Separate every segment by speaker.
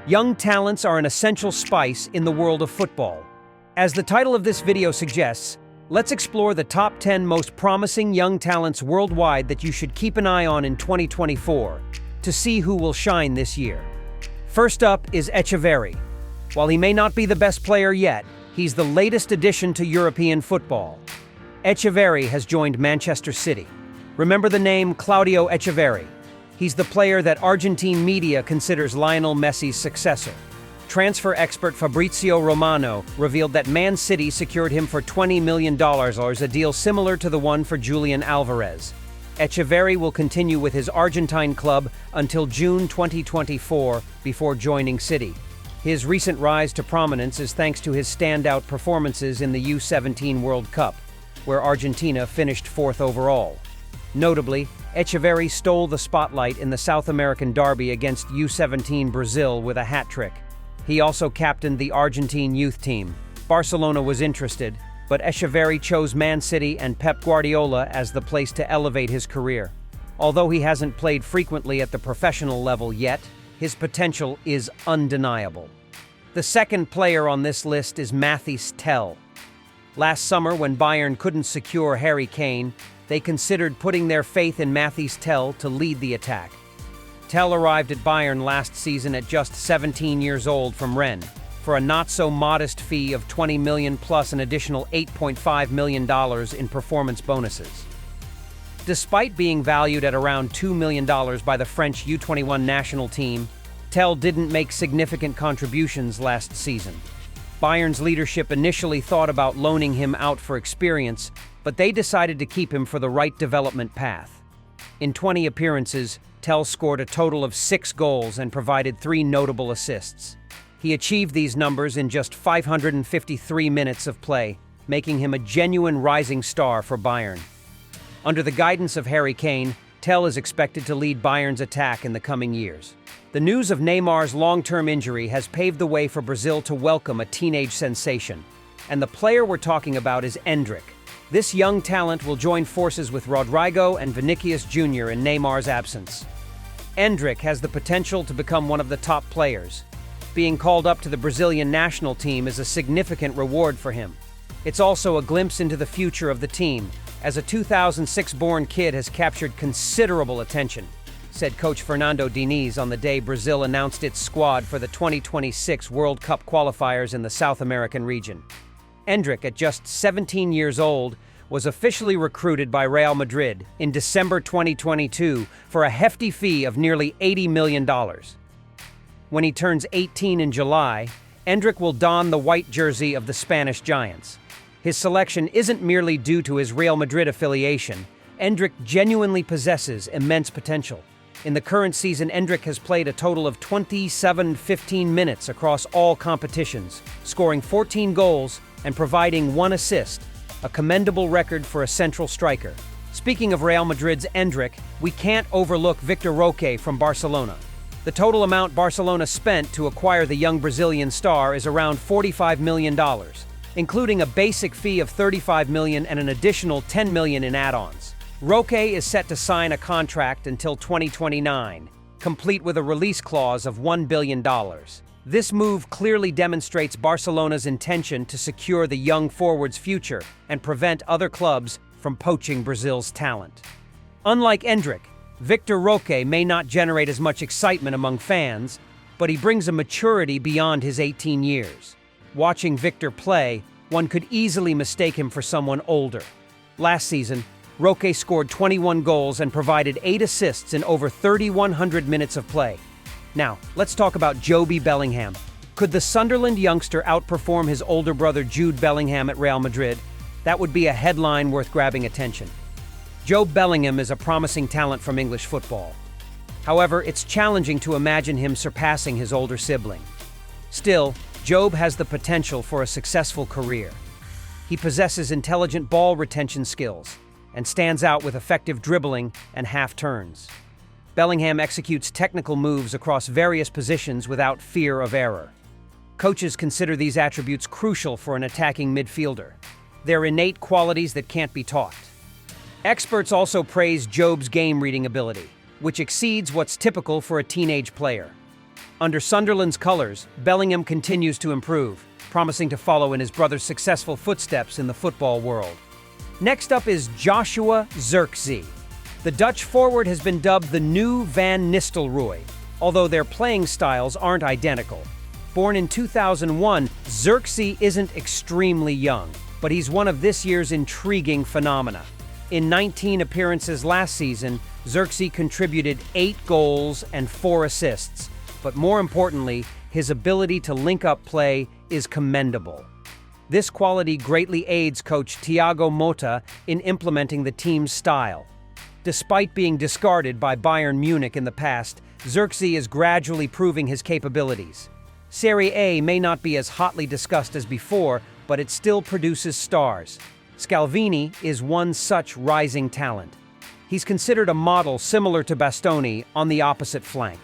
Speaker 1: Young talents are an essential spice in the world of football. As the title of this video suggests, let's explore the top 10 most promising young talents worldwide that you should keep an eye on in 2024 to see who will shine this year. First up is Xery. While he may not be the best player yet, he's the latest addition to European football. Xery has joined Manchester City. Remember the name Claudio Xery? He's the player that Argentine media considers Lionel Messi's successor. Transfer expert Fabrizio Romano revealed that Man City secured him for $20 million, a deal similar to the one for Julian Alvarez. Xery will continue with his Argentine club until June 2024 before joining City. His recent rise to prominence is thanks to his standout performances in the U17 World Cup, where Argentina finished 4th overall. Notably, Xery stole the spotlight in the South American derby against U17 Brazil with a hat-trick. He also captained the Argentine youth team. Barcelona was interested, but Xery chose Man City and Pep Guardiola as the place to elevate his career. Although he hasn't played frequently at the professional level yet, his potential is undeniable. The second player on this list is Maty Tell. Last summer, when Bayern couldn't secure Harry Kane, they considered putting their faith in Maty Tell to lead the attack. Tell arrived at Bayern last season at just 17 years old from Rennes for a not-so-modest fee of $20 million plus an additional $8.5 million in performance bonuses. Despite being valued at around $2 million by the French U21 national team, Tell didn't make significant contributions last season. Bayern's leadership initially thought about loaning him out for experience, but they decided to keep him for the right development path. In 20 appearances, Tell scored a total of 6 goals and provided 3 notable assists. He achieved these numbers in just 553 minutes of play, making him a genuine rising star for Bayern. Under the guidance of Harry Kane, Tell is expected to lead Bayern's attack in the coming years. The news of Neymar's long-term injury has paved the way for Brazil to welcome a teenage sensation, and the player we're talking about is Endri. This young talent will join forces with Rodrigo and Vinicius Jr. in Neymar's absence. Endri has the potential to become one of the top players. Being called up to the Brazilian national team is a significant reward for him. It's also a glimpse into the future of the team, as a 2006-born kid has captured considerable attention, said coach Fernando Diniz on the day Brazil announced its squad for the 2026 World Cup qualifiers in the South American region. Endri, at just 17 years old, was officially recruited by Real Madrid in December 2022 for a hefty fee of nearly $80 million. When he turns 18 in July, Endri will don the white jersey of the Spanish Giants. His selection isn't merely due to his Real Madrid affiliation. Endri genuinely possesses immense potential. In the current season, Endri has played a total of 15 minutes across all competitions, scoring 14 goals and providing 1 assist, a commendable record for a central striker. Speaking of Real Madrid's Endri, we can't overlook Victor Roque from Barcelona. The total amount Barcelona spent to acquire the young Brazilian star is around $45 million, including a basic fee of $35 million and an additional $10 million in add-ons. Roque is set to sign a contract until 2029, complete with a release clause of $1 billion. This move clearly demonstrates Barcelona's intention to secure the young forward's future and prevent other clubs from poaching Brazil's talent. Unlike Endri, Victor Roque may not generate as much excitement among fans, but he brings a maturity beyond his 18 years. Watching Victor play, one could easily mistake him for someone older. Last season, Roque scored 21 goals and provided 8 assists in over 3,100 minutes of play. Now, let's talk about Joob Bellingham. Could the Sunderland youngster outperform his older brother Joob Bellingham at Real Madrid? That would be a headline worth grabbing attention. Joob Bellingham is a promising talent from English football. However, it's challenging to imagine him surpassing his older sibling. Still, Joob has the potential for a successful career. He possesses intelligent ball retention skills and stands out with effective dribbling and half-turns. Bellingham executes technical moves across various positions without fear of error. Coaches consider these attributes crucial for an attacking midfielder. They're innate qualities that can't be taught. Experts also praise Joob's game-reading ability, which exceeds what's typical for a teenage player. Under Sunderland's colours, Bellingham continues to improve, promising to follow in his brother's successful footsteps in the football world. Next up is Joshua Zirkzee. The Dutch forward has been dubbed the new Van Nistelrooy, although their playing styles aren't identical. Born in 2001, Zirkzee isn't extremely young, but he's one of this year's intriguing phenomena. In 19 appearances last season, Zirkzee contributed 8 goals and 4 assists, but more importantly, his ability to link up play is commendable. This quality greatly aids coach Thiago Motta in implementing the team's style. Despite being discarded by Bayern Munich in the past, Zirkzee is gradually proving his capabilities. Serie A may not be as hotly discussed as before, but it still produces stars. Scallioni is one such rising talent. He's considered a model similar to Bastoni on the opposite flank.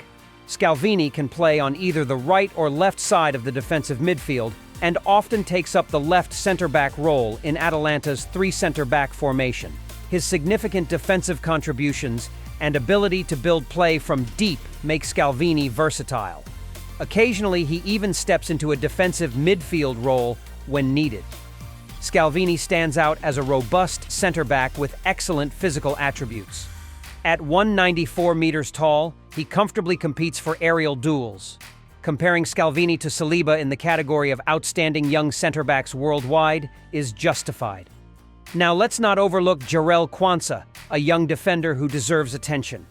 Speaker 1: Scallioni can play on either the right or left side of the defensive midfield and often takes up the left center-back role in Atalanta's 3 center-back formation. His significant defensive contributions and ability to build play from deep make Scallioni versatile. Occasionally, he even steps into a defensive midfield role when needed. Scallioni stands out as a robust center-back with excellent physical attributes. At 194 meters tall, he comfortably competes for aerial duels. Comparing Scallioni to Saliba in the category of outstanding young center-backs worldwide is justified. Now let's not overlook Jerel Quansa, a young defender who deserves attention.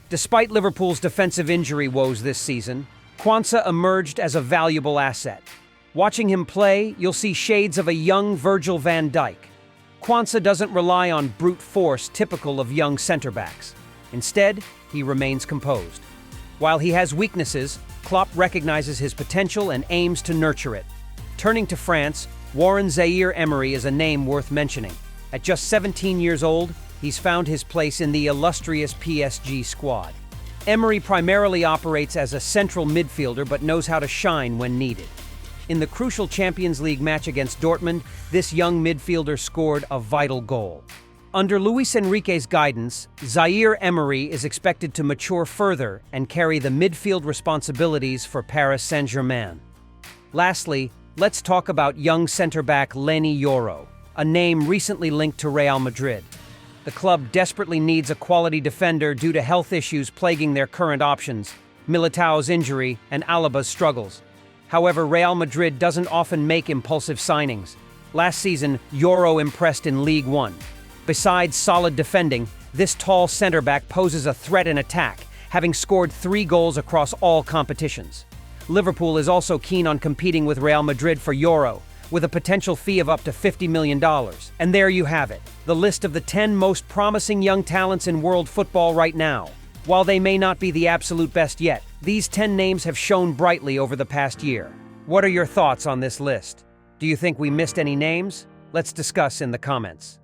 Speaker 1: Despite Liverpool's defensive injury woes this season, Quansa emerged as a valuable asset. Watching him play, you'll see shades of a young Virgil van Dijk. Quansa doesn't rely on brute force typical of young center-backs. Instead, he remains composed. While he has weaknesses, Klopp recognizes his potential and aims to nurture it. Turning to France, Warren Zaïre-Emery is a name worth mentioning. At just 17 years old, he's found his place in the illustrious PSG squad. Emery primarily operates as a central midfielder but knows how to shine when needed. In the crucial Champions League match against Dortmund, this young midfielder scored a vital goal. Under Luis Enrique's guidance, Zaïre-Emery is expected to mature further and carry the midfield responsibilities for Paris Saint-Germain. Lastly, let's talk about young center-back Lenny Yoro, a name recently linked to Real Madrid. The club desperately needs a quality defender due to health issues plaguing their current options, Militao's injury and Alaba's struggles. However, Real Madrid doesn't often make impulsive signings. Last season, Yoro impressed in League One. Besides solid defending, this tall center-back poses a threat in attack, having scored 3 goals across all competitions. Liverpool is also keen on competing with Real Madrid for Yoro, with a potential fee of up to $50 million. And there you have it, the list of the 10 most promising young talents in world football right now. While they may not be the absolute best yet, these 10 names have shone brightly over the past year. What are your thoughts on this list? Do you think we missed any names? Let's discuss in the comments.